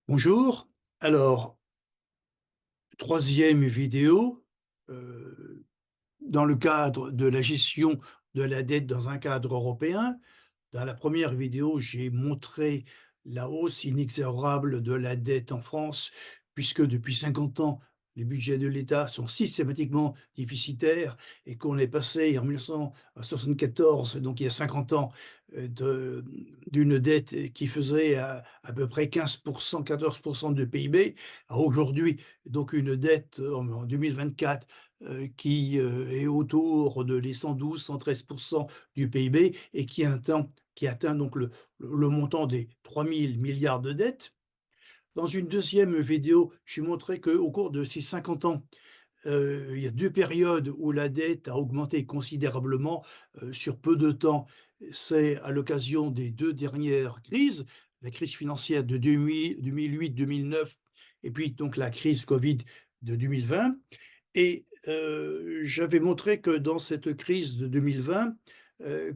Bonjour. Alors, troisième vidéo, dans le cadre de la gestion de la dette dans un cadre européen. Dans la première vidéo, j'ai montré la hausse inexorable de la dette en France, puisque depuis 50 ans, les budgets de l'État sont systématiquement déficitaires et qu'on est passé en 1974, donc il y a 50 ans, d'une dette qui faisait à peu près 15%, 14% de PIB, à aujourd'hui, donc une dette en 2024 qui est autour de les 112-113% du PIB et qui atteint donc le montant des 3 000 milliards de dettes. Dans une deuxième vidéo, j'ai montré qu'au cours de ces 50 ans, il y a 2 périodes où la dette a augmenté considérablement, sur peu de temps. C'est à l'occasion des 2 dernières crises, la crise financière de 2008-2009 et puis donc la crise Covid de 2020. Et j'avais montré que dans cette crise de 2020,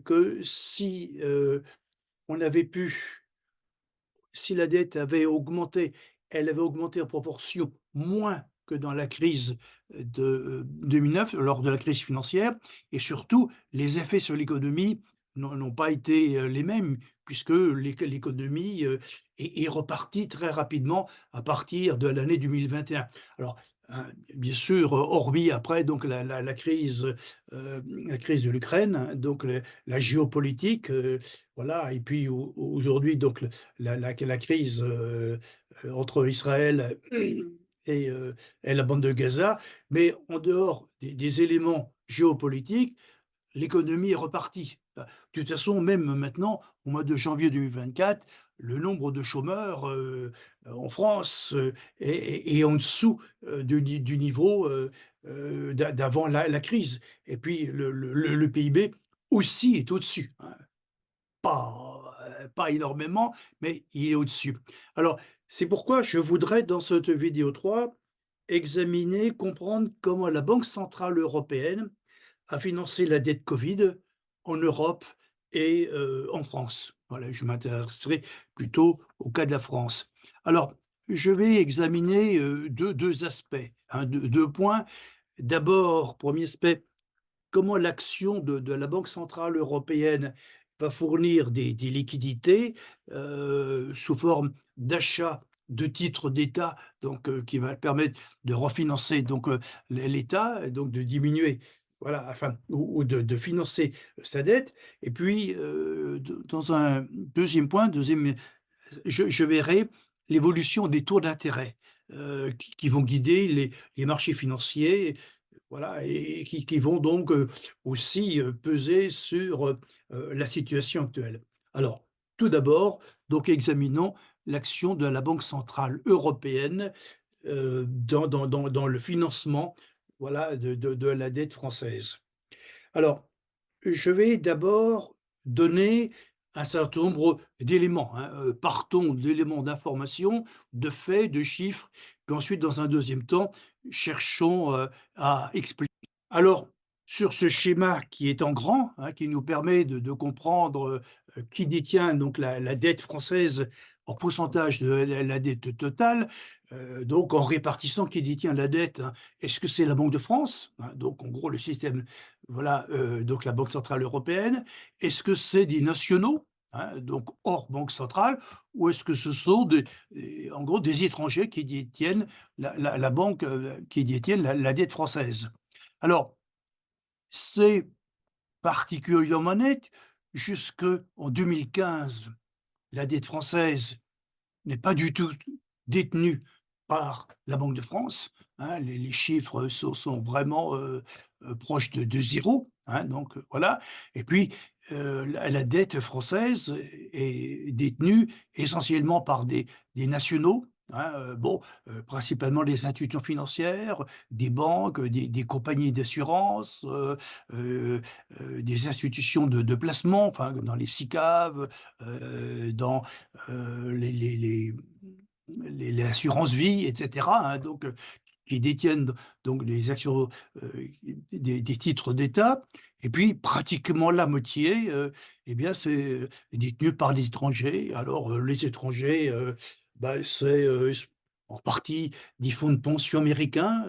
que on avait pu si la dette avait augmenté, elle avait augmenté en proportion moins que dans la crise de 2009, lors de la crise financière, et surtout les effets sur l'économie n'ont pas été, les mêmes puisque l'économie, est repartie très rapidement à partir de l'année 2021. Alors, hein, bien sûr, hormis après donc la crise de l'Ukraine, hein, donc la géopolitique, voilà, et puis aujourd'hui donc la crise, entre Israël et heu et la bande de Gaza, mais en dehors des éléments géopolitiques, l'économie est repartie. Bah, de toute façon, même maintenant, au mois de janvier 2024, le nombre de chômeurs, en France, est en dessous, du niveau, d'avant la crise et puis le PIB aussi est au-dessus, hein. Pas énormément, mais il est au-dessus. Alors, c'est pourquoi je voudrais dans cette vidéo 3 examiner, comprendre comment la Banque centrale européenne a financé la dette Covid en Europe et en France. Voilà, je m'intéresserai plutôt au cas de la France. Alors, je vais examiner, 2 aspects, hein, 2 points. D'abord, premier aspect, comment l'action de la Banque centrale européenne va fournir des liquidités, sous forme d'achat de titres d'État, donc qui va permettre de refinancer donc l'État et donc de diminuer, voilà, enfin ou de financer sa dette et puis, dans un deuxième point, deuxième, je verrai l'évolution des taux d'intérêt, qui vont guider les marchés financiers. Voilà et qui vont donc, aussi, peser sur, la situation actuelle. Alors, tout d'abord, donc examinons l'action de la Banque centrale européenne, dans le financement, voilà, de la dette française. Alors, je vais d'abord donner un certain nombre d'éléments, hein, partons d'éléments d'information, de faits, de chiffres, puis ensuite, dans un deuxième temps, cherchons, à expliquer. Alors, sur ce schéma qui est en grand, hein, qui nous permet de comprendre, qui détient donc la dette française en pourcentage de la dette totale, donc en répartissant qui détient la dette, hein. Est-ce que c'est la Banque de France? Hein, donc en gros le système, voilà, donc la Banque centrale européenne. Est-ce que c'est des nationaux? Hein, donc hors banque centrale, ou est-ce que ce sont en gros des étrangers qui détiennent la banque, qui détiennent la dette française? Alors, c'est particulièrement net. Jusqu'en 2015, la dette française n'est pas du tout détenue par la Banque de France, hein. Les chiffres sont vraiment, proches de 0, hein, donc voilà et puis, la dette française est détenue essentiellement par des nationaux, hein, bon, principalement les institutions financières, des banques, des compagnies d'assurance, des institutions de placement, enfin dans les SICAV, dans, les assurances vie et cetera, hein, donc qui détiennent donc des actions, des titres d'État et puis pratiquement la moitié, eh bien c'est, détenu par des étrangers. Alors, les étrangers, Bah, c'est, en partie des fonds de pension américains,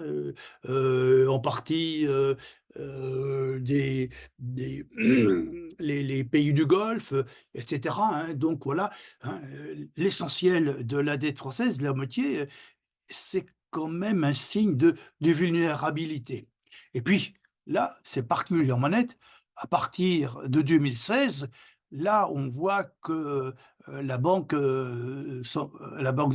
en partie, des les pays du Golfe, et cetera, hein. Donc voilà, hein, l'essentiel de la dette française, la moitié, c'est quand même un signe de vulnérabilité. Et puis, là, c'est particulièrement net, à partir de 2016, là, on voit que, la Banque de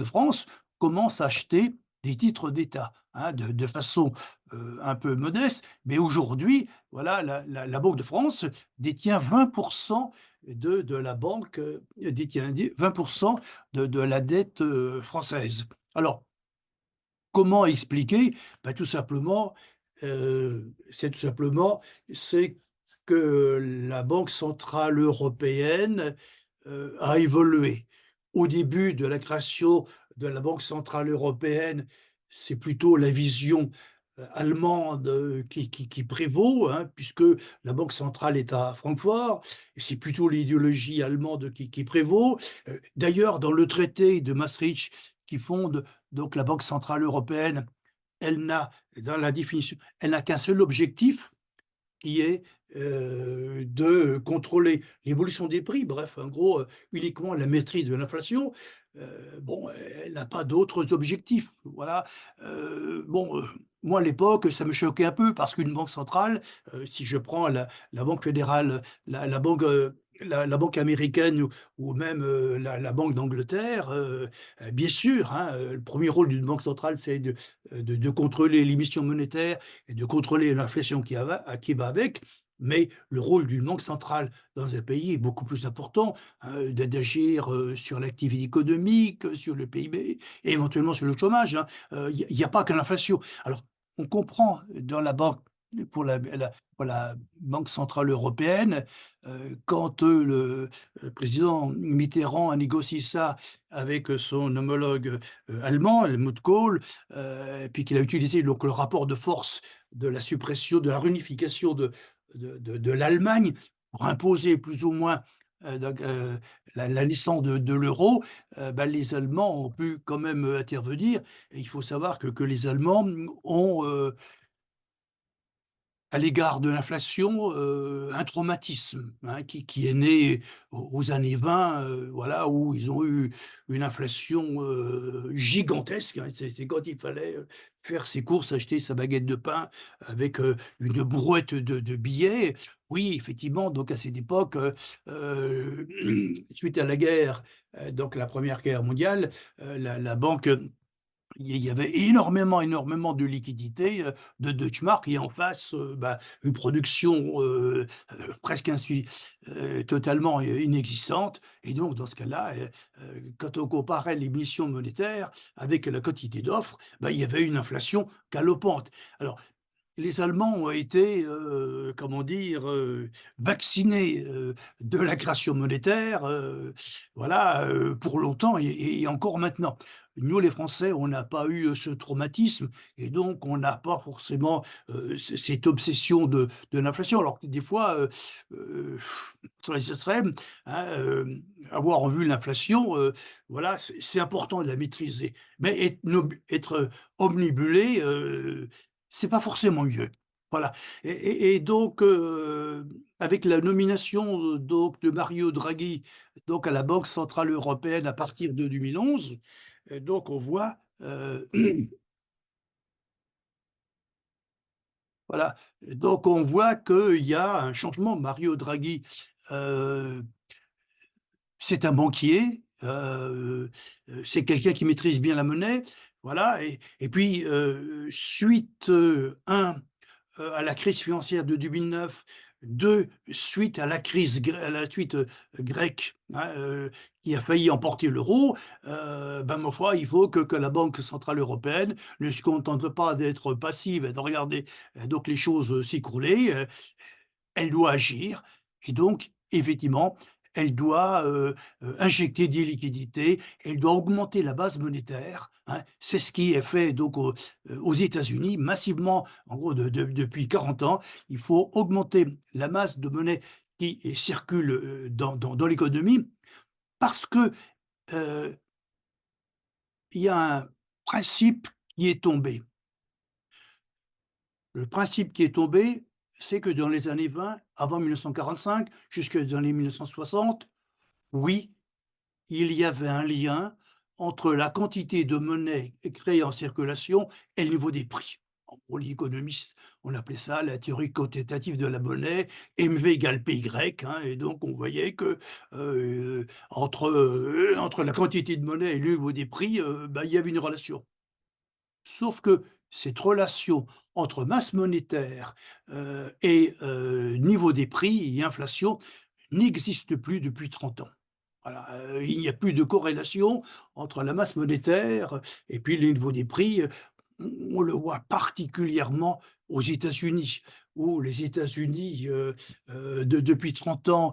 France commence à acheter des titres d'État, hein, de façon, un peu modeste. Mais aujourd'hui, voilà, la Banque de France détient 20 de la banque, détient 20 de la dette, française. Alors, comment expliquer? Bah, tout simplement, c'est que la Banque centrale européenne, a évolué. Au début de la création de la Banque centrale européenne, c'est plutôt la vision, allemande, qui prévaut, hein, puisque la Banque centrale est à Francfort et c'est plutôt l'idéologie allemande qui prévaut. D'ailleurs, dans le traité de Maastricht qui fonde donc la Banque centrale européenne, elle n'a dans la définition, elle n'a qu'un seul objectif qui est, de contrôler l'évolution des prix. Bref, en gros, uniquement la maîtrise de l'inflation. Bon, elle n'a pas d'autres objectifs. Voilà, bon, moi à l'époque, ça me choquait un peu parce qu'une banque centrale, si je prends la banque fédérale, la banque américaine ou même, la banque d'Angleterre, bien sûr, hein, le premier rôle d'une banque centrale, c'est de contrôler l'émission monétaire et de contrôler l'inflation qui va avec. Mais le rôle d'une banque centrale dans un pays est beaucoup plus important, hein, d'agir, sur l'activité économique, sur le PIB et éventuellement sur le chômage, hein. Il y a pas que l'inflation. Alors, on comprend dans la banque pour la Banque centrale européenne, quand, le président Mitterrand a négocié ça avec son homologue, allemand, Helmut Kohl, et puis qu'il a utilisé donc le rapport de force de la suppression, de la réunification de l'Allemagne pour imposer plus ou moins, donc, la naissance de l'euro, bah, les Allemands ont pu quand même, intervenir et il faut savoir que les Allemands ont, à l'égard de l'inflation, un traumatisme, hein, qui est né aux années 20, voilà, où ils ont eu une inflation, gigantesque, hein. C'est quand il fallait, faire ses courses, acheter sa baguette de pain avec, une brouette de billets. Oui, effectivement, donc à cette époque, suite à la guerre, donc la première guerre mondiale, la banque il y avait énormément de liquidités, de Deutschmark et en face, bah, une production, presque totalement, inexistante et donc dans ce cas-là, quand on comparait l'émission monétaire avec la quantité d'offres, bah, il y avait une inflation galopante. Alors les Allemands ont été, comment dire? Vaccinés, de la création monétaire, voilà, pour longtemps et encore maintenant. Nous, les Français, on n'a pas eu, ce traumatisme et donc on n'a pas forcément, cette obsession de l'inflation. Alors que des fois, sur les extrêmes, hein, avoir en vue l'inflation, voilà, c'est important de la maîtriser. Mais être omnibulé, c'est pas forcément mieux. Voilà et donc avec la nomination, donc de Mario Draghi, donc à la Banque centrale européenne à partir de 2011, donc on voit, voilà, donc on voit qu'il y a un changement. Mario Draghi, heu, c'est un banquier, c'est quelqu'un qui maîtrise bien la monnaie, voilà et puis, suite, à la crise financière de 2009, 2 suite à la crise à la suite, grecque, hein, qui a failli emporter l'euro, ben, ma foi, il faut que la Banque centrale européenne ne se contente pas d'être passive et de regarder, donc les choses, s'écrouler, elle doit agir et donc effectivement, elle doit, injecter des liquidités, elle doit augmenter la base monétaire, hein. C'est ce qui est fait donc aux États-Unis massivement, en gros depuis 40 ans. Il faut augmenter la masse de monnaie qui circule, dans l'économie parce que, heu il y a un principe qui est tombé. Le principe qui est tombé, c'est que dans les années 20, avant 1945, jusque dans les 1960, oui, il y avait un lien entre la quantité de monnaie créée en circulation et le niveau des prix. Pour les économistes, on appelait ça la théorie quantitative de la monnaie, MV égale PY, hein, et donc on voyait que, entre la quantité de monnaie et le niveau des prix, bah, il y avait une relation. Sauf que cette relation entre masse monétaire, et niveau des prix et inflation n'existe plus depuis 30 ans. Voilà, il n'y a plus de corrélation entre la masse monétaire et puis le niveau des prix. On le voit particulièrement aux États-Unis, où les États-Unis, depuis 30 ans,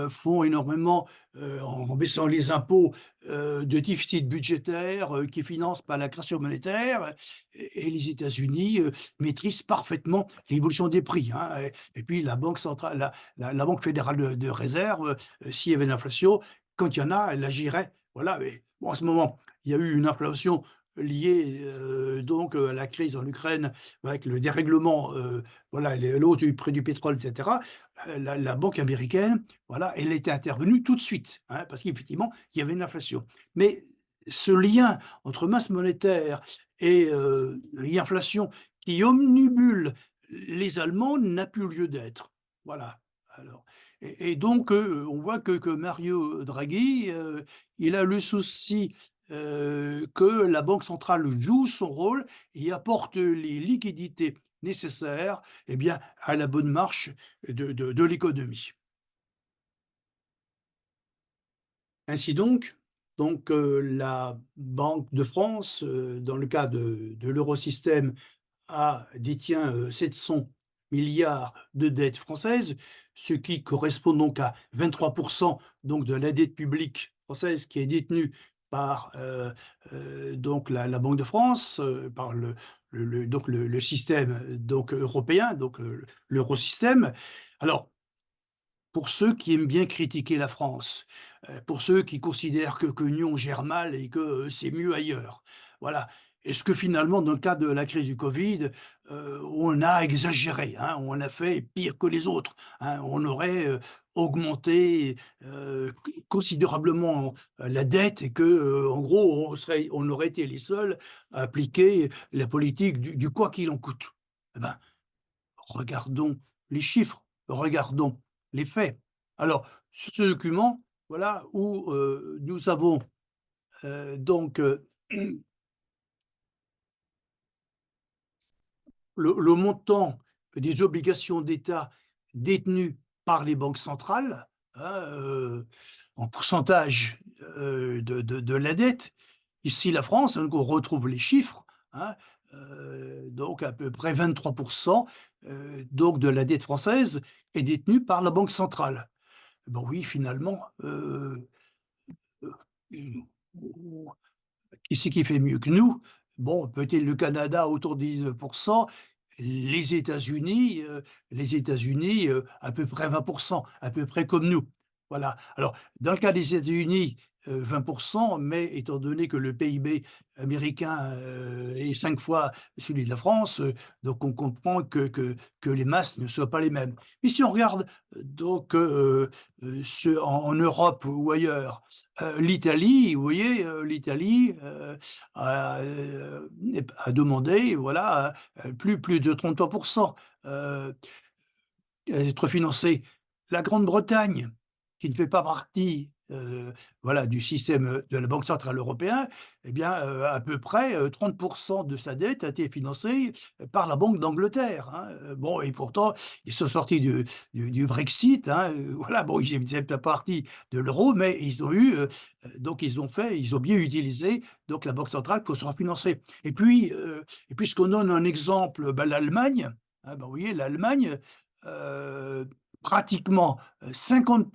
font énormément, en baissant les impôts, de déficit budgétaire, qui finance par la création monétaire, et les États-Unis, maîtrisent parfaitement l'évolution des prix, hein, et puis la banque centrale, la banque fédérale de réserve, s'il y avait une inflation, quand il y en a, elle agirait, voilà. Mais bon, en ce moment, il y a eu une inflation liée, donc, à la crise en Ukraine, avec le dérèglement, voilà, le hausse du prix du pétrole, et cetera. La banque américaine, voilà, elle était intervenue tout de suite, hein, parce qu'effectivement, il y avait une inflation. Mais ce lien entre masse monétaire et inflation qui omnibule les Allemands n'a plus lieu d'être. Voilà. Alors, et donc, on voit que Mario Draghi, il a le souci, que la banque centrale joue son rôle et apporte les liquidités nécessaires, eh bien, à la bonne marche de l'économie. Ainsi la Banque de France, dans le cas de l'eurosystème, détient, 700 milliards de dettes françaises, ce qui correspond donc à 23 donc de la dette publique française qui est détenue par, donc la Banque de France, par le système donc européen, donc l'eurosystème. Alors, pour ceux qui aiment bien critiquer la France, pour ceux qui considèrent que Nyon gère mal et que, c'est mieux ailleurs. Voilà. Est-ce que finalement, dans le cadre de la crise du covid, on a exagéré, hein? On a fait pire que les autres, hein? On aurait, augmenté, considérablement, la dette et que, en gros, on aurait été les seuls à appliquer la politique du quoi qu'il en coûte. Eh ben, regardons les chiffres, regardons les faits. Alors, sur ce document, voilà, où, nous avons, donc, le montant des obligations d'État détenues par les banques centrales, hein, en pourcentage, de la dette. Ici, la France, donc on retrouve les chiffres, hein, donc à peu près 23 donc de la dette française est détenue par la banque centrale. Ben oui, finalement, heu, qui c'est qui fait mieux que nous? Bon, peut-être le Canada autour de 19, les États-Unis, à peu près 20, à peu près comme nous. Voilà. Alors, dans le cas des États-Unis, 20, mais étant donné que le PIB américain, est 5 fois celui de la France, donc on comprend que les masses ne soient pas les mêmes. Mais si on regarde, donc, ce en Europe ou ailleurs, l'Italie, vous voyez, l'Italie, a demandé, voilà, plus de 33 être financés. La Grande-Bretagne, qui ne fait pas partie, voilà, du système, de la Banque centrale européen, eh bien, à peu près, 30 de sa dette a été financée par la Banque d'Angleterre, hein, bon, et pourtant, ils sont sortis du Brexit, hein, voilà, bon, ils faisaient pas partie de l'euro, mais ils ont eu, donc ils ont bien utilisé donc la Banque centrale pour se refinancer. Et puisqu'on donne un exemple, bah, l'Allemagne, hein, bah, vous voyez, l'Allemagne, heu, pratiquement, 50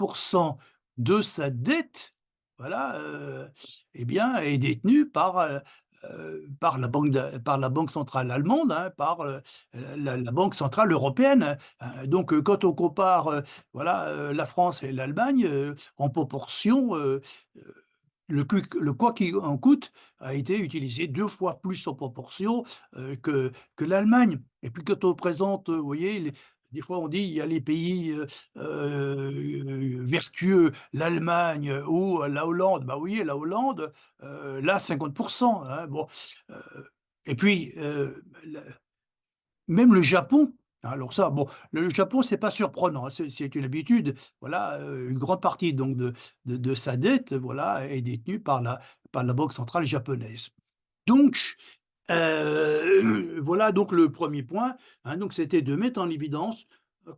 de sa dette, voilà, eh bien, est détenue par la banque centrale allemande, hein, par, la banque centrale européenne, donc, quand on compare, voilà, la France et l'Allemagne, en proportion, le quoi qu'il en coûte a été utilisé 2 fois plus en proportion, que l'Allemagne et puis quand on présente, vous voyez, des fois on dit: «Il y a les pays, vertueux, l'Allemagne ou la Hollande». Bah oui, la Hollande, là 50, hein, bon, heu et puis, même le Japon, alors ça, bon, le Japon, c'est pas surprenant, hein, c'est une habitude. Voilà, une grande partie donc de sa dette, voilà, est détenue par la banque centrale japonaise. Donc, voilà donc le premier point, hein, donc c'était de mettre en évidence,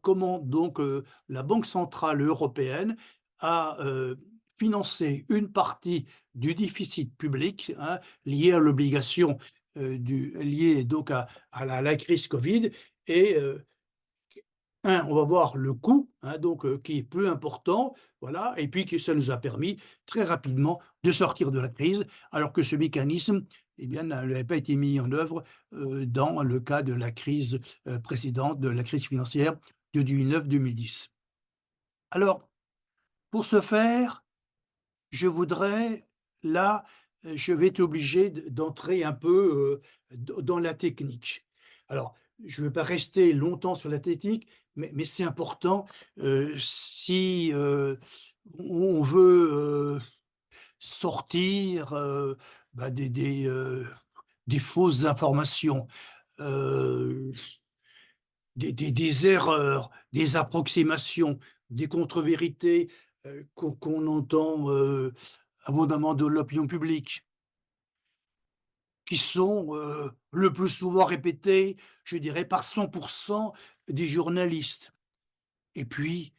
comment donc, la Banque centrale européenne a, financé une partie du déficit public, hein, lié à l'obligation, liée donc à la crise Covid et 1, on va voir le coût, hein, donc qui est peu important, voilà et puis que ça nous a permis très rapidement de sortir de la crise, alors que ce mécanisme, eh bien, n'avait pas été mis en œuvre, dans le cas de la crise, précédente, de la crise financière de 2009-2010. Alors, pour ce faire, je voudrais là, je vais être obligé d'entrer un peu, dans la technique. Alors, je ne vais pas rester longtemps sur la technique, mais c'est important, si, on veut, sortir, bah, des fausses informations, heu, des erreurs, des approximations, des contre-vérités, qu'on entend, abondamment de l'opinion publique, qui sont, le plus souvent répétées, je dirais par 100 des journalistes et puis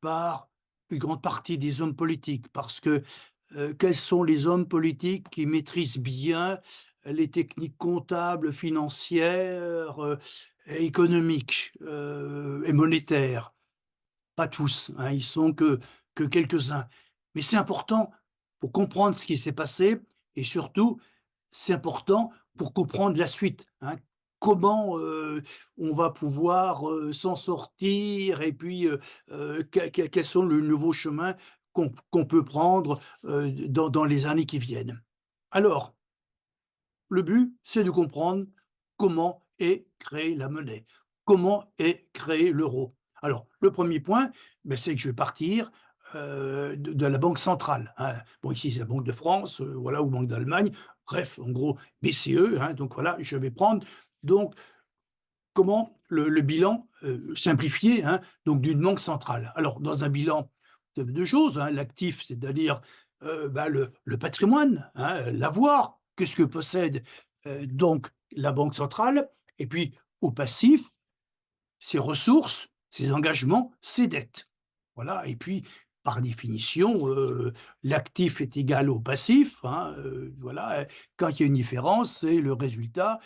par une grande partie des hommes politiques. Parce que, quels sont les hommes politiques qui maîtrisent bien les techniques comptables, financières, économiques, et monétaires? Pas tous, hein, ils sont que quelques-uns. Mais c'est important pour comprendre ce qui s'est passé et surtout, c'est important pour comprendre la suite, hein. Comment, on va pouvoir, s'en sortir et puis, quels sont le nouveau chemin qu'on peut prendre, dans les années qui viennent. Alors, le but, c'est de comprendre comment est créée la monnaie, comment est créé l'euro. Alors, le premier point, beh, c'est que je vais partir, de la banque centrale, hein. Bon, ici, c'est la Banque de France, voilà, ou Banque d'Allemagne, bref, en gros, BCE, hein, donc voilà, je vais prendre donc comment le bilan, simplifié, hein, donc d'une banque centrale. Alors, dans un bilan, vous avez 2 choses, hein, l'actif, c'est-à-dire, bah, le patrimoine, hein, l'avoir. Qu'est-ce que possède, donc la banque centrale? Et puis au passif, ses ressources, ses engagements, ses dettes. Voilà et puis, par définition, l'actif est égal au passif, hein, voilà, quand il y a une différence, c'est le résultat,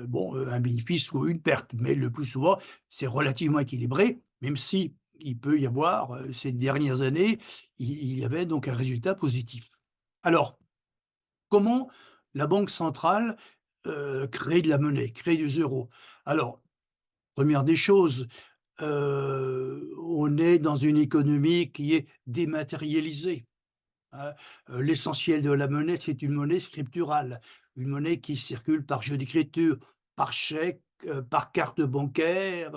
bon, un bénéfice ou une perte, mais le plus souvent, c'est relativement équilibré, même si il peut y avoir, ces dernières années, il y avait donc un résultat positif. Alors, comment la banque centrale, crée de la monnaie, crée des euros? Alors, première des choses, on est dans une économie qui est dématérialisée, hein. L'essentiel de la monnaie, c'est une monnaie scripturale, une monnaie qui circule par jeu d'écriture, par chèque, par carte bancaire,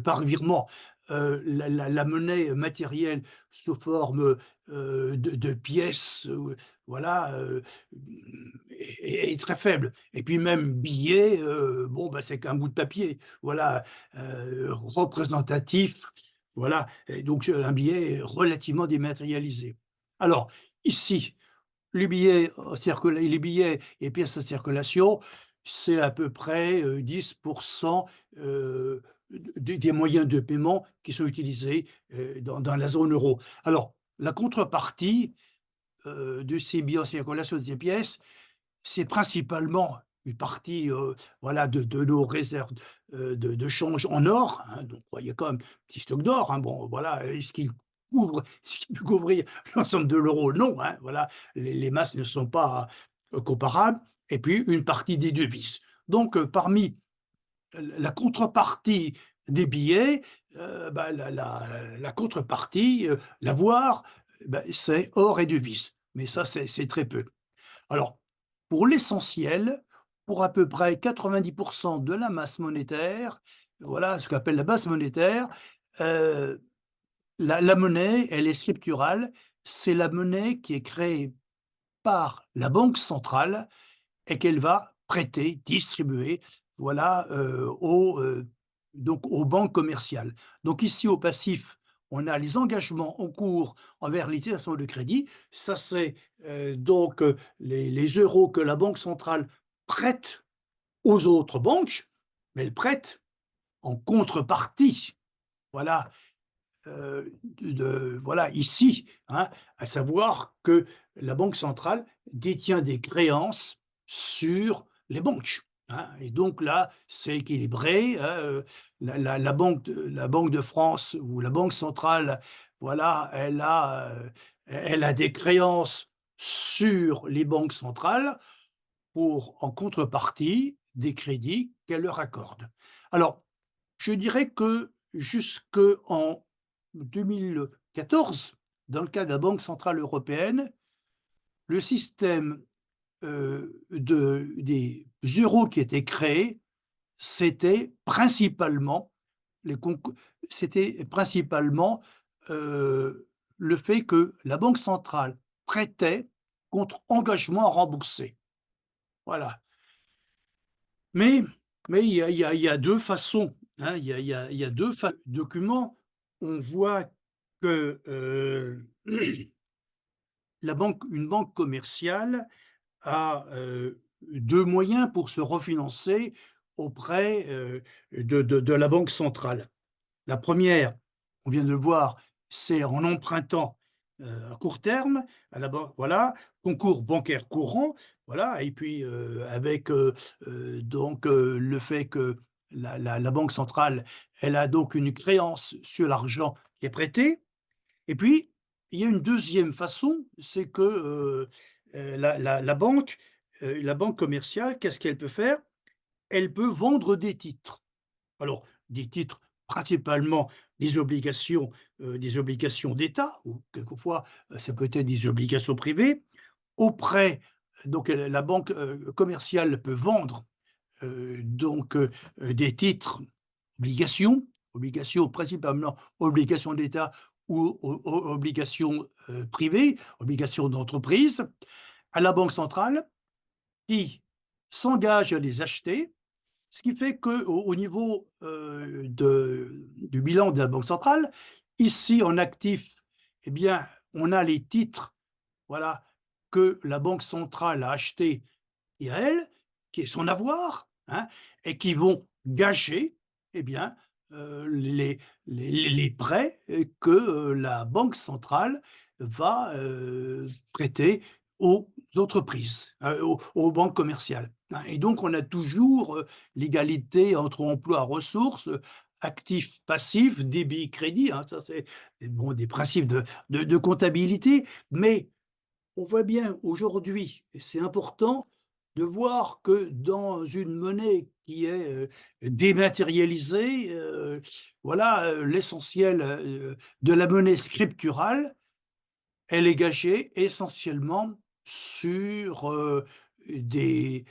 par virement. La monnaie matérielle sous forme, de pièces, voilà, est très faible et puis même billet, bon, bah, c'est qu'un bout de papier, voilà, représentatif, voilà et donc un billet relativement dématérialisé. Alors ici, les billets et pièces en circulation, c'est à peu près, 10 des moyens de paiement qui sont utilisés, dans la zone euro. Alors, la contrepartie, de ces billets en circulation, de ces pièces, c'est principalement une partie, voilà, de nos réserves, de change en or, hein, donc il y a quand même un petit stock d'or, hein, bon voilà, est-ce qu'il peut couvrir l'ensemble de l'euro? Non, hein, voilà, les masses ne sont pas, comparables et puis une partie des devises. Donc, parmi la contrepartie des billets, bah, la contrepartie, l'avoir, bah, c'est or et devises. mais ça, c'est très peu. Alors, pour l'essentiel, pour à peu près 90 de la masse monétaire, voilà ce qu'on appelle la masse monétaire, heu, la monnaie, elle est scripturale. C'est la monnaie qui est créée par la banque centrale et qu'elle va prêter, distribuer, voilà, aux banques commerciales. Donc ici, au passif, on a les engagements en cours envers les titulations de crédit. Ça, c'est, les euros que la banque centrale prête aux autres banques, mais elle prête en contrepartie, voilà, voilà, ici, hein, à savoir que la banque centrale détient des créances sur les banques, hein, et donc là, c'est équilibré, hein, la Banque de France ou la banque centrale, voilà, elle a des créances sur les banques centrales pour, en contrepartie, des crédits qu'elle leur accorde. Alors, je dirais que jusqu'en 2014, dans le cas de la Banque centrale européenne, le système, des euros qui étaient créés, c'était principalement les conc c'était principalement, heu, le fait que la banque centrale prêtait contre engagement à rembourser. Voilà. Mais il y a 2 façons, hein, il y a 2 documents. On voit que, une banque commerciale a, 2 moyens pour se refinancer auprès, de la banque centrale. La première, on vient de le voir, c'est en empruntant, à court terme, à la banque, voilà, concours bancaire courant, voilà, et puis, avec, le fait que la banque centrale, elle a donc une créance sur l'argent qui est prêté. Et puis, il y a une deuxième façon, c'est que, la banque commerciale, qu'est-ce qu'elle peut faire? Elle peut vendre des titres. Alors, des titres, principalement des obligations d'État ou quelquefois, ça peut être des obligations privées auprès, donc la banque, commerciale peut vendre, des titres, obligations principalement obligations d'État ou obligations, privées, obligations d'entreprise, à la banque centrale qui s'engage à les acheter, ce qui fait qu'au niveau, du bilan de la banque centrale, ici en actif, eh bien, on a les titres, voilà, que la banque centrale a achetés et à elle, qui est son avoir, hein, et qui vont gager, eh bien, les prêts, que, la banque centrale va, prêter aux entreprises, aux banques commerciales, hein, et donc on a toujours, l'égalité entre emploi, ressources, actifs, passifs, débit, crédit, hein, ça c'est bon, des principes de comptabilité, mais on voit bien aujourd'hui, et c'est important de voir que dans une monnaie qui est, dématérialisée, voilà, l'essentiel, de la monnaie scripturale, elle est gagée essentiellement sur, des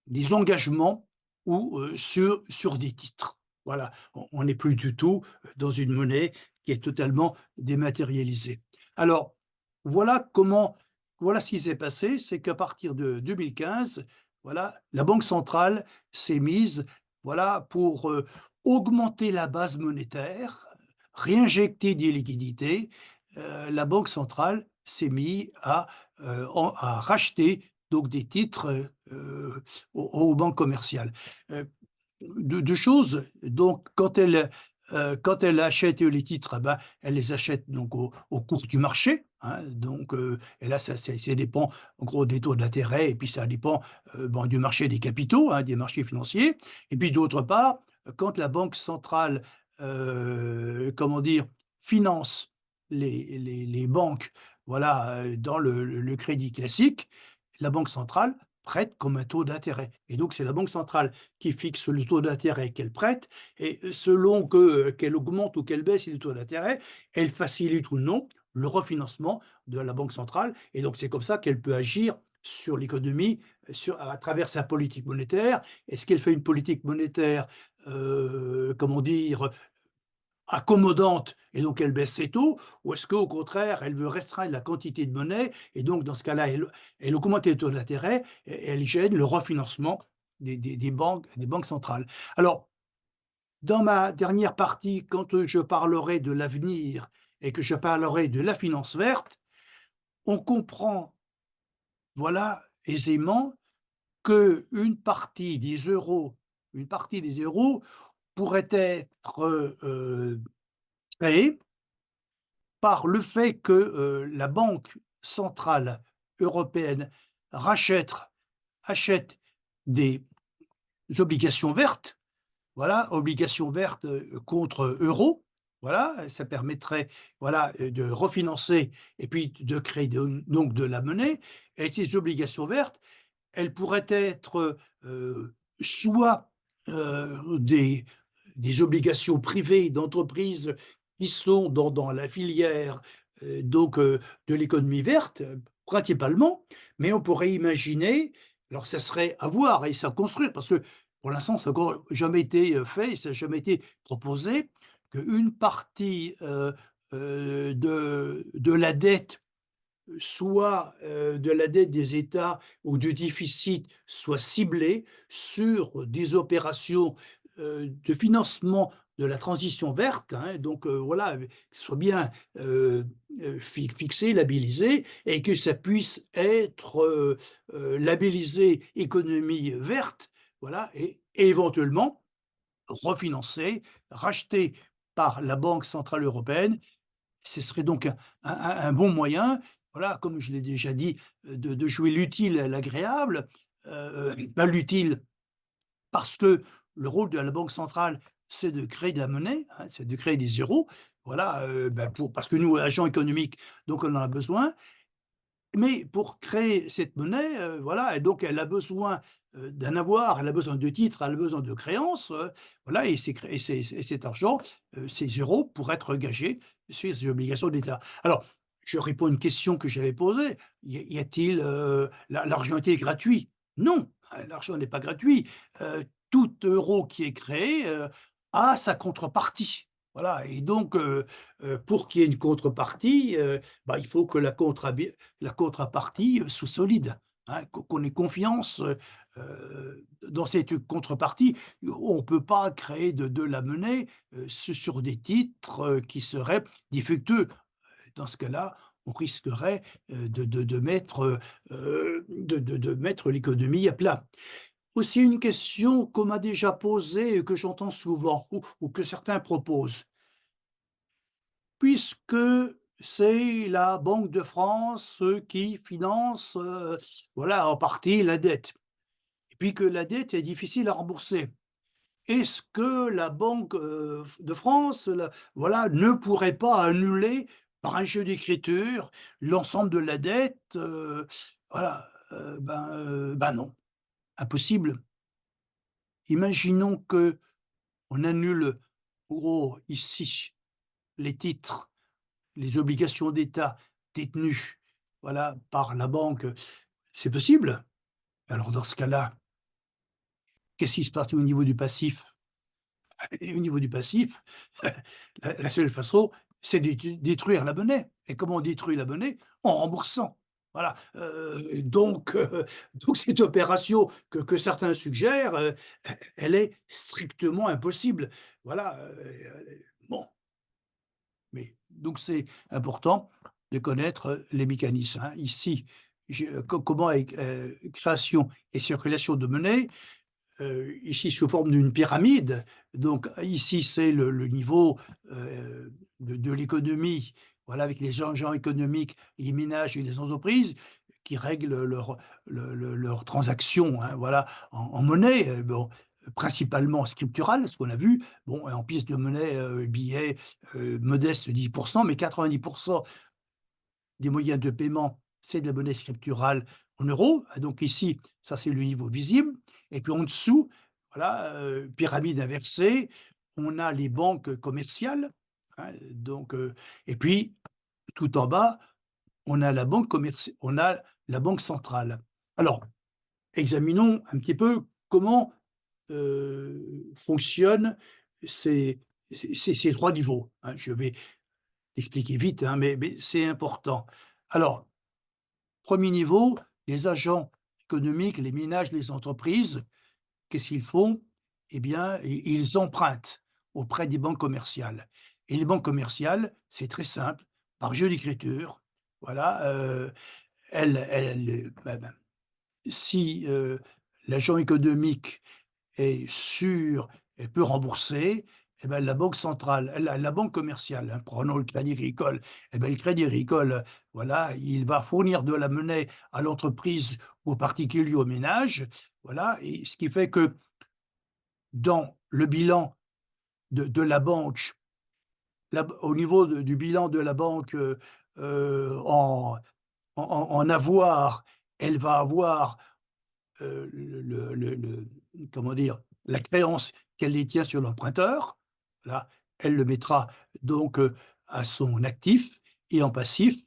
des engagements ou, sur des titres. Voilà, on n'est plus du tout dans une monnaie qui est totalement dématérialisée. Alors, voilà voilà ce qui s'est passé, c'est qu'à partir de 2015, voilà, la banque centrale s'est mise, voilà, pour, augmenter la base monétaire, réinjecter des liquidités, la banque centrale s'est mise à racheter donc des titres, aux banques commerciales. Heu, 2 choses, donc quand elle achète les titres, eh ben, elle les achète donc au cours du marché, hein, et là ça dépend en gros des taux d'intérêt et puis ça dépend, du marché des capitaux, hein, des marchés financiers, et puis d'autre part, quand la banque centrale, comment dire? Finance les banques, voilà, dans le crédit classique, la banque centrale prête comme un taux d'intérêt, et donc c'est la banque centrale qui fixe le taux d'intérêt qu'elle prête, et selon qu'elle augmente ou qu'elle baisse le taux d'intérêt, elle facilite ou non le refinancement de la banque centrale et donc c'est comme ça qu'elle peut agir sur l'économie, à travers sa politique monétaire. Est-ce qu'elle fait une politique monétaire, comment dire? Accommodante et donc elle baisse ses taux? Ou est-ce qu'au contraire, elle veut restreindre la quantité de monnaie et donc dans ce cas-là, elle augmente les taux d'intérêt et elle gêne le refinancement des banques centrales? Alors, dans ma dernière partie, quand, je parlerai de l'avenir et que je parlerai de la finance verte, on comprend, voilà, aisément qu'une partie des euros pourrait être, créée par le fait que, la Banque centrale européenne rachète achète des obligations vertes, voilà, obligations vertes, contre euros, voilà, ça permettrait, voilà, de refinancer et puis de créer donc de la monnaie et ces obligations vertes, elles pourraient être, soit, des obligations privées d'entreprises qui sont dans la filière, donc de l'économie verte, principalement, mais on pourrait imaginer, alors ça serait à voir et ça à construire parce que pour l'instant, ça n'a encore jamais été, fait et ça n'a jamais été proposé qu'une partie, de la dette soit, de la dette des États ou du déficit soit ciblé sur des opérations, de financement de la transition verte, hein, donc voilà, que ce soit bien, fixé, labellisé et que ça puisse être, labellisé économie verte, voilà et éventuellement refinancé, racheté par la Banque centrale européenne. Ce serait donc un bon moyen, voilà, comme je l'ai déjà dit, de jouer l'utile à l'agréable. L'utile parce que le rôle de la banque centrale, c'est de créer de la monnaie, hein, c'est de créer des euros, voilà, parce que nous, agents économiques, donc on en a besoin. Mais pour créer cette monnaie, voilà et donc elle a besoin, d'en avoir, elle a besoin de titres, elle a besoin de créances, voilà et ces cré et cet argent, ces euros pourraient être gagés sur ces obligations d'État. Alors, je réponds à une question que j'avais posée, y a-t-il, l'argent est gratuit? Non, l'argent n'est pas gratuit. Tout euro qui est créé, a sa contrepartie. Voilà et donc pour qu'il y ait une contrepartie, bah, il faut que la contrepartie, soit solide, hein, qu'on ait confiance, dans cette contrepartie. On ne peut pas créer de la monnaie, sur des titres, qui seraient défectueux. Dans ce cas-là, on risquerait, de mettre, de mettre l'économie à plat. Aussi une question qu'on m'a déjà posée et que j'entends souvent ou que certains proposent. Puisque c'est la Banque de France, qui finance, voilà, en partie la dette et puis que la dette est difficile à rembourser. Est-ce que la Banque, de France, voilà, ne pourrait pas annuler par un jeu d'écriture l'ensemble de la dette? Voilà, ben non, impossible. Imaginons qu'on annule, en gros, ici, les titres, les obligations d'État détenues, voilà, par la banque, c'est possible? Alors dans ce cas-là, qu'est-ce qui se passe au niveau du passif? Et au niveau du passif, la seule façon, c'est de détruire la monnaie et comment on détruit la monnaie? En remboursant. Voilà, donc cette opération que certains suggèrent, elle est strictement impossible. Voilà, bon. Mais donc c'est important de connaître, les mécanismes, hein. Ici, comment avec, création et circulation de monnaie, ici sous forme d'une pyramide. Donc ici, c'est le niveau, de l'économie, voilà, avec les agents économiques, les ménages et les entreprises qui règlent leurs transactions, hein, voilà, en monnaie, bon, principalement scripturale, ce qu'on a vu. Bon, en pièces de monnaie, billets, modestes 10 mais 90 des moyens de paiement, c'est de la monnaie scripturale en euros. Ah donc ici, ça c'est le niveau visible et puis en dessous, voilà, pyramide inversée, on a les banques commerciales, hein, donc et puis tout en bas, on a la banque centrale. Alors, examinons un petit peu comment, fonctionnent ces ces 3 niveaux, hein. Je vais expliquer vite, hein, mais c'est important. Alors, premier niveau, les agents économiques, les ménages, les entreprises, qu'est-ce qu'ils font? Eh bien, ils empruntent auprès des banques commerciales et les banques commerciales, c'est très simple, par jeu d'écriture, voilà, bah, si, l'agent économique est sûr et peut rembourser, et ben, la banque centrale, la banque commerciale, hein, prenons le Crédit Agricole, et ben, le Crédit Agricole, voilà, il va fournir de la monnaie à l'entreprise, aux particuliers, aux ménages, voilà, et ce qui fait que dans le bilan de la banque, au niveau du bilan de la banque, en en avoir, elle va avoir comment dire? La créance qu'elle détient sur l'emprunteur, là, elle le mettra donc, à son actif et en passif,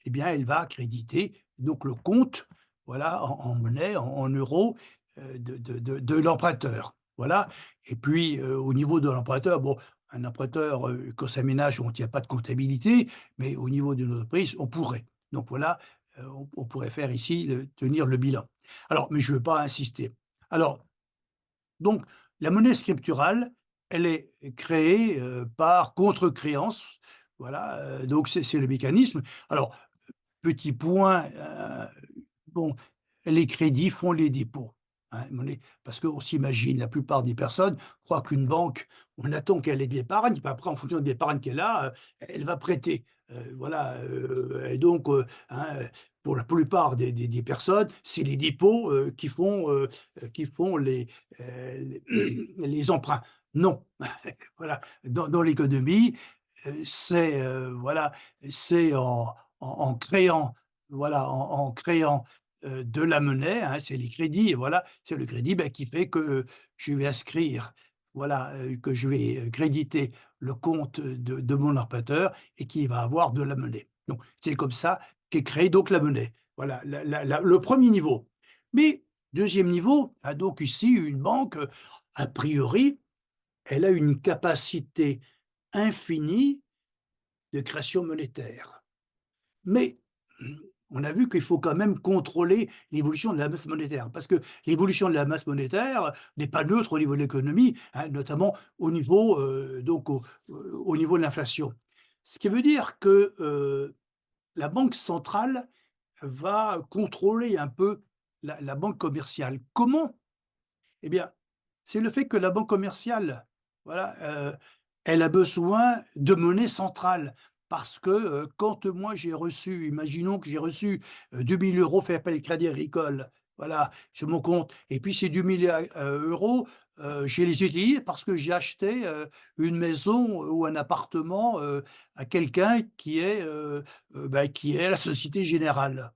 eh bien, elle va créditer donc le compte, voilà, en monnaie, en euros, de l'emprunteur. Voilà et puis, au niveau de l'emprunteur, bon, un emprunteur, quand c'est un ménage, on tient pas de comptabilité, mais au niveau d'une entreprise, on pourrait. Donc voilà, on pourrait faire ici, tenir le bilan. Alors, mais je ne veux pas insister. Alors, donc, la monnaie scripturale, elle est créée, par contre-créance. Voilà, donc c'est le mécanisme. Alors, petit point, bon, les crédits font les dépôts, hein, monnaie parce qu'on s'imagine, la plupart des personnes croient qu'une banque, on attend qu'elle ait de l'épargne, puis après en fonction de l'épargne qu'elle a, elle va prêter. Voilà, et donc, hein, pour la plupart des personnes, c'est les dépôts, qui font les emprunts. Non, voilà, dans l'économie, c'est, voilà, c'est en créant, voilà, en créant, de la monnaie, hein, c'est les crédits et voilà, c'est le crédit, bah, qui fait que je vais inscrire, voilà, que je vais, créditer le compte de mon emprunteur et qui va avoir de la monnaie. Donc c'est comme ça qu'est créée donc la monnaie. Voilà, le premier niveau. Mais deuxième niveau, ah donc ici une banque, a priori, elle a une capacité infinie de création monétaire. Mais, on a vu qu'il faut quand même contrôler l'évolution de la masse monétaire, parce que l'évolution de la masse monétaire n'est pas neutre au niveau de l'économie, hein, notamment au niveau, donc au niveau de l'inflation. Ce qui veut dire que, la banque centrale va contrôler un peu la banque commerciale. Comment? Eh bien, c'est le fait que la banque commerciale, voilà, elle a besoin de monnaie centrale. Parce que, quand moi j'ai reçu, imaginons que j'ai reçu, 2 000 € fait appel Crédit Agricole, voilà, sur mon compte et puis ces 2 000 €, je les utilise parce que j'ai acheté, une maison ou un appartement, à quelqu'un qui est la Société Générale.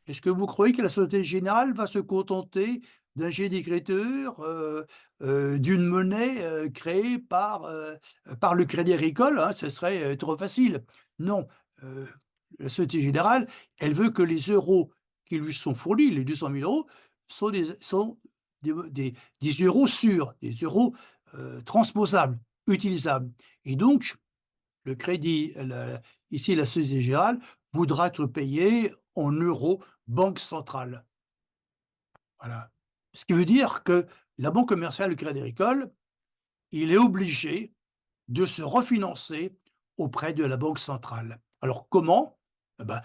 Est-ce que vous croyez que la Société Générale va se contenter d'un jet d'écriture, d'une monnaie, créée par le Crédit Agricole, hein? Ce serait, trop facile. Non, heu, la Société Générale, elle veut que les euros qui lui sont fournis, les 200 000 € sont des euros sûrs, des euros, transposables, utilisables et donc le crédit, ici la Société Générale voudra être payé en euros, banque centrale. Voilà. Ce qui veut dire que la banque commerciale, le Crédit Agricole, il est obligé de se refinancer auprès de la banque centrale. Alors comment? Eh bah,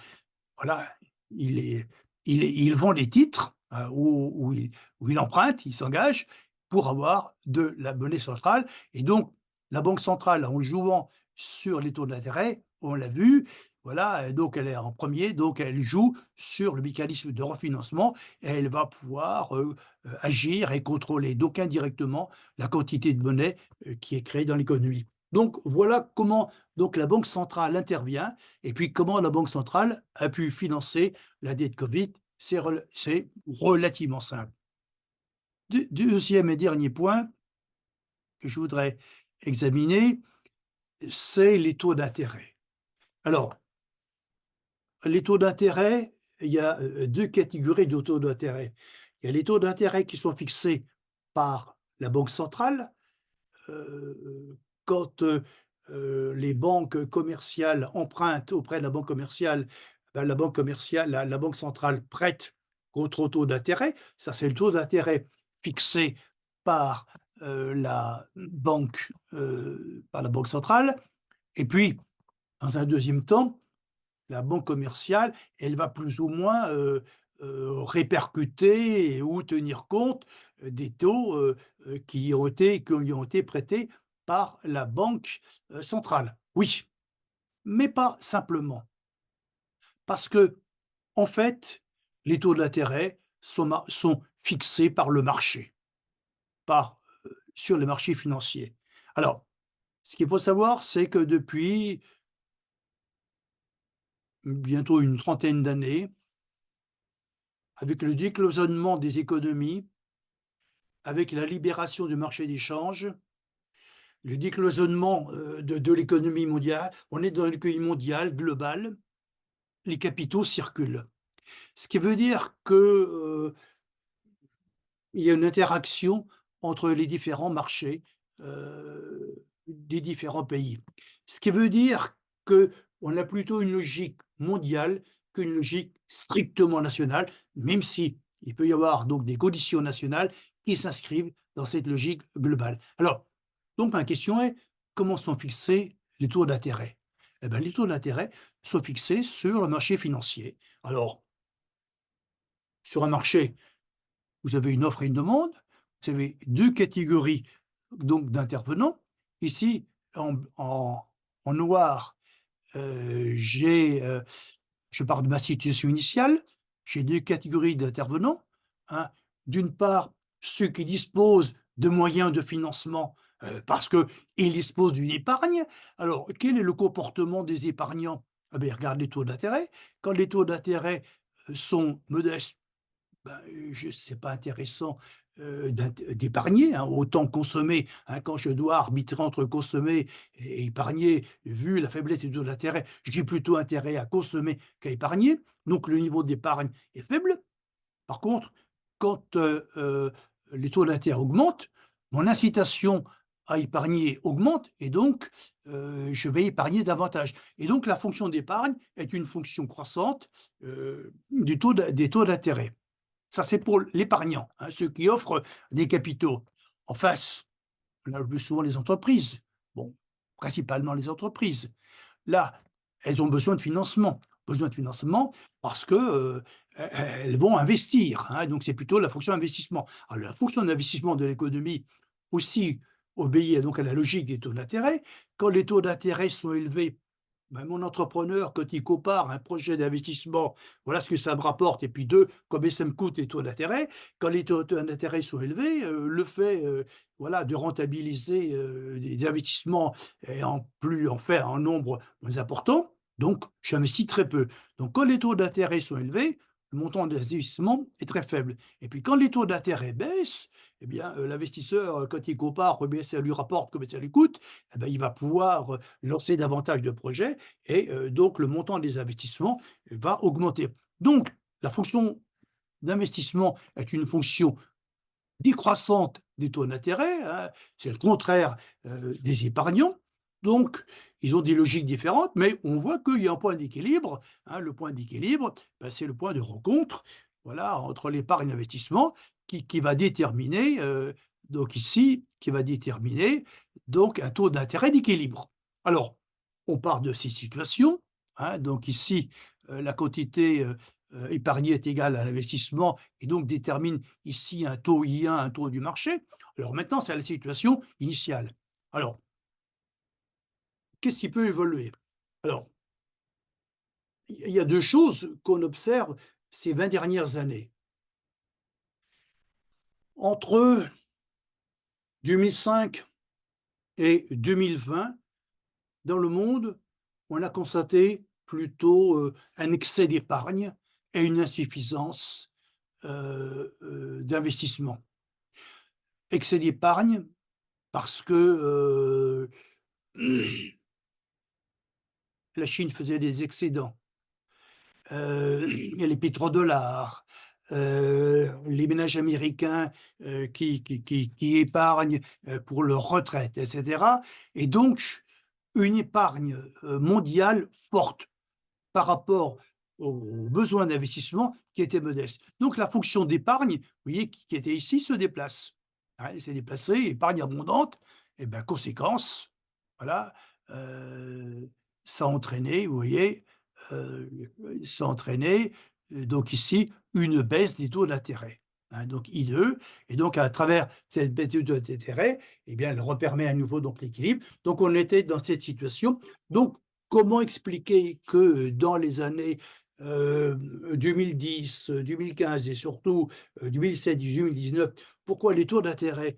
voilà, il est il vend des titres, où il emprunte, il s'engage pour avoir de la monnaie centrale et donc la banque centrale, en jouant sur les taux d'intérêt, on l'a vu, voilà, donc elle est en premier, donc elle joue sur le mécanisme de refinancement et elle va pouvoir, agir et contrôler donc indirectement la quantité de monnaie, qui est créée dans l'économie. Donc voilà comment donc la banque centrale intervient et puis comment la banque centrale a pu financer la dette Covid, c'est relativement simple. 2e et dernier point que je voudrais examiner, c'est les taux d'intérêt. Alors, les taux d'intérêt, il y a, 2 catégories de taux d'intérêt. Il y a les taux d'intérêt qui sont fixés par la banque centrale, quand, les banques commerciales empruntent auprès de la banque commerciale, bah, la banque centrale prête contre taux d'intérêt. Ça, c'est le taux d'intérêt fixé par, par la banque centrale. Et puis, dans un deuxième temps, la banque commerciale, elle va plus ou moins, répercuter ou tenir compte, des taux, qui lui ont été prêtés par la banque, centrale. Oui, mais pas simplement. Parce que en fait, les taux d'intérêt sont fixés par le marché, par, sur les marchés financiers. Alors, ce qu'il faut savoir, c'est que depuis bientôt une trentaine d'années, avec le décloisonnement des économies, avec la libération du marché des changes, le décloisonnement, de l'économie mondiale, on est dans l'économie mondiale, globale, les capitaux circulent. Ce qui veut dire que, il y a une interaction entre les différents marchés, des différents pays. Ce qui veut dire qu'on a plutôt une logique mondiale qu'une logique strictement nationale, même si il peut y avoir donc des conditions nationales qui s'inscrivent dans cette logique globale. Alors, donc ma question est: comment sont fixés les taux d'intérêt? Eh ben, les taux d'intérêt sont fixés sur le marché financier. Alors, sur un marché, vous avez une offre et une demande, vous avez 2 catégories donc d'intervenants. Ici, en noir, j'ai, je pars de ma situation initiale, j'ai 2 catégories d'intervenants, hein. D'une part, ceux qui disposent de moyens de financement, parce qu'ils disposent d'une épargne. Alors, quel est le comportement des épargnants? Ah beh, ils regardent les taux d'intérêt. Quand les taux d'intérêt, sont modestes, ben, je c'est pas intéressant, d'épargner, hein, autant consommer, hein. Quand je dois arbitrer entre consommer et épargner, vu la faiblesse des taux d'intérêt, j'ai plutôt intérêt à consommer qu'à épargner, donc le niveau d'épargne est faible. Par contre, quand, les taux d'intérêt augmentent, mon incitation à épargner augmente et donc, je vais épargner davantage et donc la fonction d'épargne est une fonction croissante, des taux d'intérêt. Ça, c'est pour l'épargnant, hein, ceux qui offrent des capitaux. En face, on a le plus souvent les entreprises. Bon, principalement les entreprises. Là, elles ont besoin de financement parce que, elles vont investir, hein, donc c'est plutôt la fonction investissement. Alors la fonction d'investissement de l'économie aussi obéit donc à la logique des taux d'intérêt. Quand les taux d'intérêt sont élevés, ben, mon entrepreneur, quand il compare un projet d'investissement, voilà ce que ça me rapporte et puis 2, combien ça me coûte les taux d'intérêt. Quand les taux d'intérêt sont élevés, le fait, voilà, de rentabiliser, des investissements et en fait en nombre moins important, donc j'investis très peu. Donc quand les taux d'intérêt sont élevés, le montant des investissements est très faible et puis quand les taux d'intérêt baissent, eh bien, l'investisseur, quand il compare combien ça lui rapporte, combien ça lui coûte, eh ben, il va pouvoir, lancer davantage de projets et donc le montant des investissements va augmenter. Donc la fonction d'investissement est une fonction décroissante des taux d'intérêt, hein, c'est le contraire, des épargnants. Donc ils ont des logiques différentes, mais on voit qu'il y a un point d'équilibre, hein. Le point d'équilibre, bah, c'est le point de rencontre, voilà, entre l'épargne et l'investissement qui va déterminer, donc ici, qui va déterminer donc un taux d'intérêt d'équilibre. Alors, on part de ces situations, hein, donc ici, la quantité, épargnée est égale à l'investissement et donc détermine ici un taux I1, un taux du marché. Alors maintenant, c'est la situation initiale. Alors, qu'est-ce qui peut évoluer? Alors, il y a 2 choses qu'on observe ces 20 dernières années. Entre 2005 et 2020, dans le monde, on a constaté plutôt, un excès d'épargne et une insuffisance, d'investissement. Excès d'épargne parce que, la Chine faisait des excédents, il y a les pétrodollars, les ménages américains, qui épargnent, pour leur retraite et cetera, et donc une épargne, mondiale forte par rapport aux besoins d'investissement qui étaient modestes. Donc la fonction d'épargne, vous voyez, qui était ici, se déplace. Hein, elle s'est déplacée, épargne abondante, et ben, conséquence, voilà, heu, ça a entraîné, vous voyez, heu, ça a entraîné, donc ici, une baisse des taux d'intérêt, hein, donc I2, et donc à travers cette baisse des taux d'intérêt, eh bien, elle repermet à nouveau donc l'équilibre. Donc on était dans cette situation. Donc comment expliquer que dans les années, 2010, 2015 et surtout, 2007-2019, pourquoi les taux d'intérêt,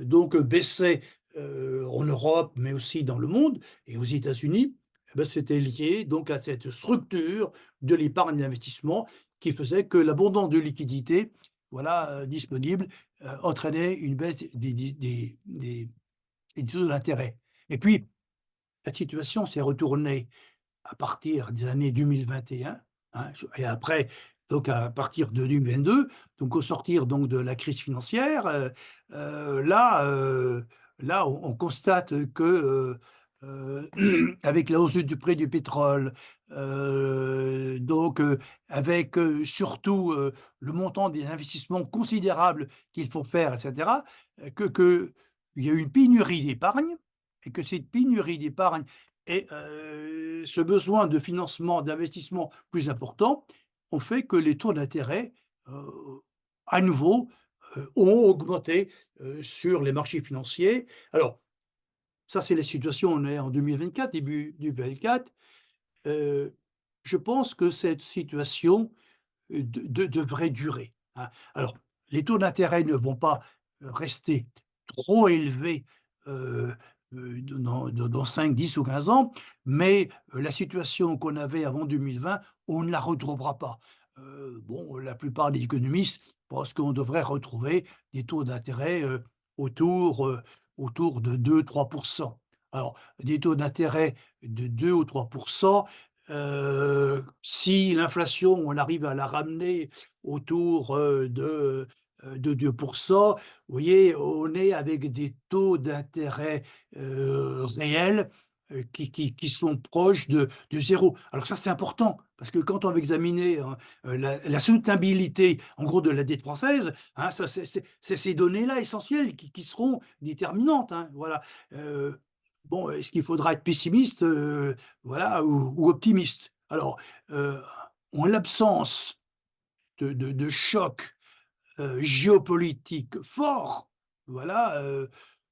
donc baissaient, en Europe, mais aussi dans le monde et aux États-Unis? Eh bah, c'était lié donc à cette structure de l'épargne d'investissement qui faisait que l'abondance de liquidités, voilà, disponible, entraînait une baisse des taux d'intérêt. Et puis, la situation s'est retournée à partir des années 2021, hein, et après, donc à partir de 2022, donc au sortir donc de la crise financière, là, là on constate que, avec la hausse du prix du pétrole, donc avec, surtout, le montant des investissements considérables qu'il faut faire et cetera, qu'il y a une pénurie d'épargne, et que cette pénurie d'épargne et ce besoin de financement, d'investissement plus important ont fait que les taux d'intérêt, heu, à nouveau, ont augmenté, sur les marchés financiers. Alors ça, c'est la situation, on est en 2024, début 2024. Heu, je pense que cette situation, devrait durer, hein. Alors, les taux d'intérêt ne vont pas, rester trop élevés, heu dans 5, 10 ou 15 ans, mais la situation qu'on avait avant 2020, on ne la retrouvera pas. Bon, la plupart des économistes pensent qu'on devrait retrouver des taux d'intérêt, autour, autour de 2-3. Alors, des taux d'intérêt de 2 ou 3, si l'inflation, on arrive à la ramener autour, de 2, vous voyez, on est avec des taux d'intérêt, réels, qui sont proches de 0. Alors ça, c'est important parce que quand on va examiner, hein, la soutenabilité, en gros, de la dette française, hein, ça c'est ces données-là essentielles qui seront déterminantes, hein, voilà. Bon, est-ce qu'il faudra être pessimiste, voilà, ou optimiste? Alors, heu, en l'absence de choc, géopolitique fort, voilà,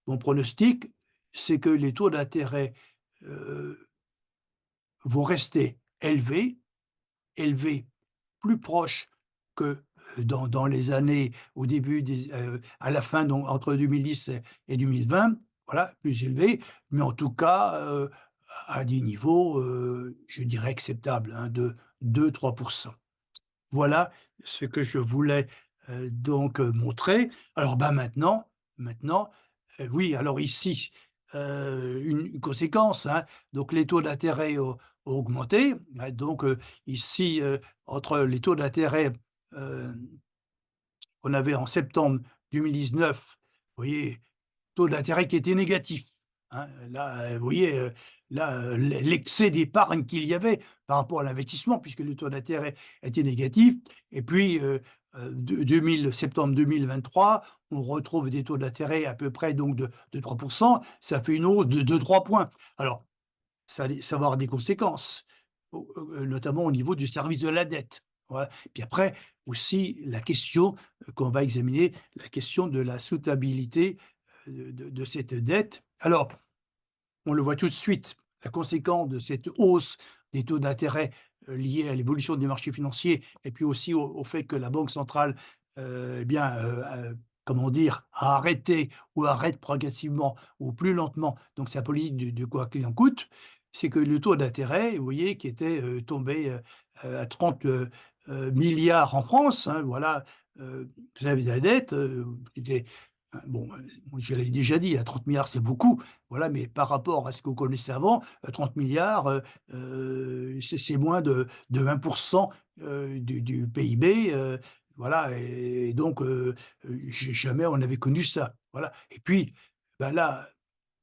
mon pronostic, c'est que les taux d'intérêt, heu, vont rester élevés, élevés, plus proches que, dans les années au début des à la fin, donc entre 2010 et 2020, voilà, plus élevés, mais en tout cas, à des niveaux, je dirais acceptables, hein, de 2-3. Voilà ce que je voulais, donc montrer. Alors, bah, maintenant, oui, alors ici, une conséquence, hein, donc les taux d'intérêt ont augmenté, donc ici, entre les taux d'intérêt, heu, qu'on avait en septembre 2019, vous voyez, taux d'intérêt qui était négatif, hein. Là, vous voyez, là, l'excès d'épargne qu'il y avait par rapport à l'investissement puisque le taux d'intérêt était négatif, et puis, de 2000 septembre 2023, on retrouve des taux d'intérêt à peu près donc de 3. Ça fait une hausse de 3 points. Alors ça va avoir des conséquences, notamment au niveau du service de la dette. Voilà. Puis après aussi la question, qu'on va examiner, la question de la soutenabilité, de cette dette. Alors, on le voit tout de suite, la conséquence de cette hausse des taux d'intérêt, liée à l'évolution des marchés financiers et puis aussi au fait que la banque centrale, eh bien, comment dire? A arrêté ou arrête progressivement ou plus lentement donc sa politique de quoi qu'il en coûte, c'est que le taux d'intérêt, vous voyez, qui était, tombé, à 30 milliards en France, hein, voilà, vous avez de la dette, Bon, je l'avais déjà dit, à 30 milliards c'est beaucoup, voilà, mais par rapport à ce qu'on connaissait avant, 30 000 000 c'est moins de 20 du PIB, voilà et donc jamais on avait connu ça, voilà et puis, bah, là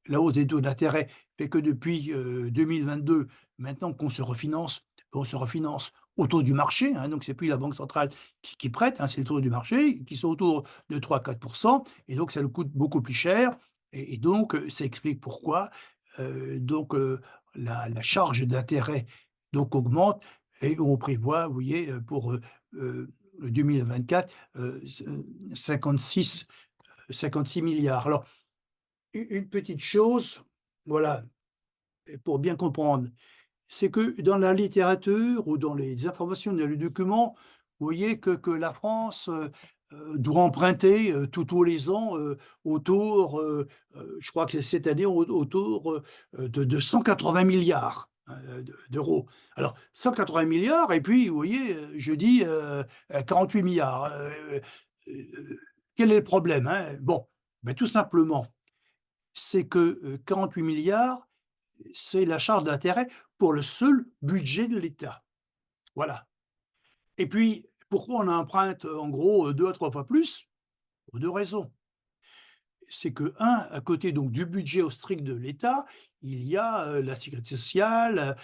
la hausse des taux d'intérêt fait que depuis, 2022, maintenant qu'on se refinance, on se refinance au taux du marché, hein, donc c'est plus la banque centrale qui prête, hein, c'est le taux du marché qui sont autour de 3-4 et donc ça nous coûte beaucoup plus cher et donc ça explique pourquoi, donc la charge d'intérêt donc augmente et on prévoit, vous voyez, pour, 2024, ce 56, 56 milliards. Alors une petite chose, voilà, et pour bien comprendre, c'est que dans la littérature ou dans les informations, dans les documents, vous voyez que la France, doit emprunter, tous les ans, autour, je crois que c'est cette année autour, de 180 milliards d'euros. Alors 180 milliards et puis vous voyez, je dis, 48 milliards. Quel est le problème, hein? Bon, ben tout simplement c'est que, 48 milliards, c'est la charge d'intérêt pour le seul budget de l'État. Voilà et puis, pourquoi on emprunte, en gros, 2 à 3 fois plus? Pour 2 raisons. C'est que un, à côté donc du budget au strict de l'État, il y a, la sécurité sociale,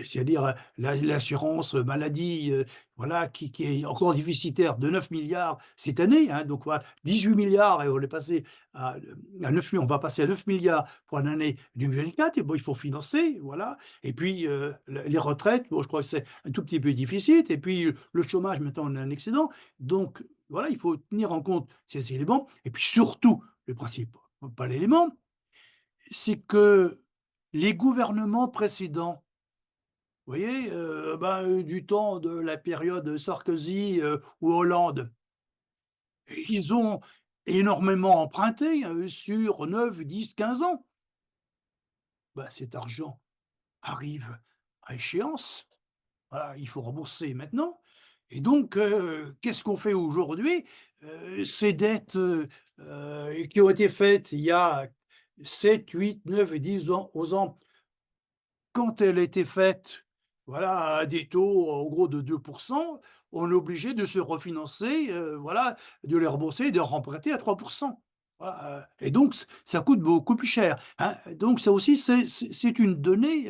c'est-à-dire, l'assurance maladie, voilà, qui est encore déficitaire de 9 milliards cette année, hein, donc voilà, 18 milliards et on est passé à 9 on va passer à 9 milliards pour l'année 2024 et bon, il faut financer, voilà et puis, les retraites, bon, je crois que c'est un tout petit peu déficit et puis, le chômage, maintenant on a un excédent, donc voilà, il faut tenir en compte ces éléments et puis surtout, le principal élément, c'est que les gouvernements précédents, vous voyez, du temps de la période Sarkozy, ou Hollande, ils ont énormément emprunté, sur 9, 10, 15 ans. Bah, cet argent arrive à échéance. Voilà, il faut rembourser maintenant et donc qu'est-ce qu'on fait aujourd'hui? Ces dettes, qui ont été faites il y a 7, 8, 9 et 10 ans, quand elle a été faite, voilà, à des taux en gros de 2 on est obligé de se refinancer, voilà, de les rembourser, de remprunter à 3. Voilà, et donc ça coûte beaucoup plus cher, hein. Donc ça aussi c'est une donnée,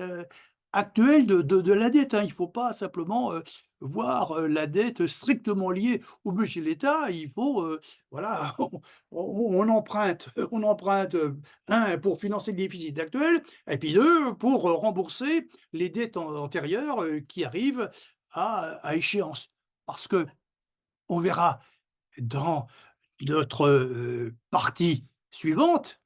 actuelle de la dette, hein. Il ne faut pas simplement, voir, la dette strictement liée au budget de l'État. Il faut, voilà, on emprunte, on emprunte, 1 pour financer le déficit actuel et puis 2 pour, rembourser les dettes antérieures, qui arrivent à échéance. Parce qu'on verra dans notre, partie suivante,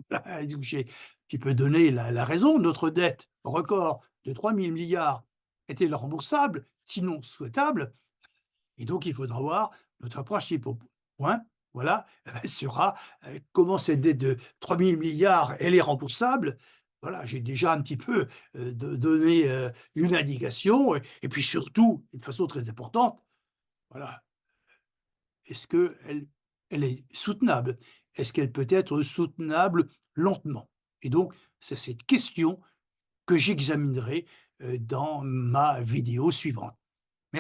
donc j'ai qui peut donner la raison, notre dette record de 3 000 milliards est-elle remboursable? Sinon souhaitable et donc il faudra voir notre principal point, voilà, sera, comment cette dette de 3 000 milliards elle est remboursable? Voilà, j'ai déjà un petit peu, donné, une indication et puis surtout, et de façon très importante, voilà, est-ce qu'elle est soutenable? Est-ce qu'elle peut être soutenable lentement? Et donc c'est cette question que j'examinerai, dans ma vidéo suivante.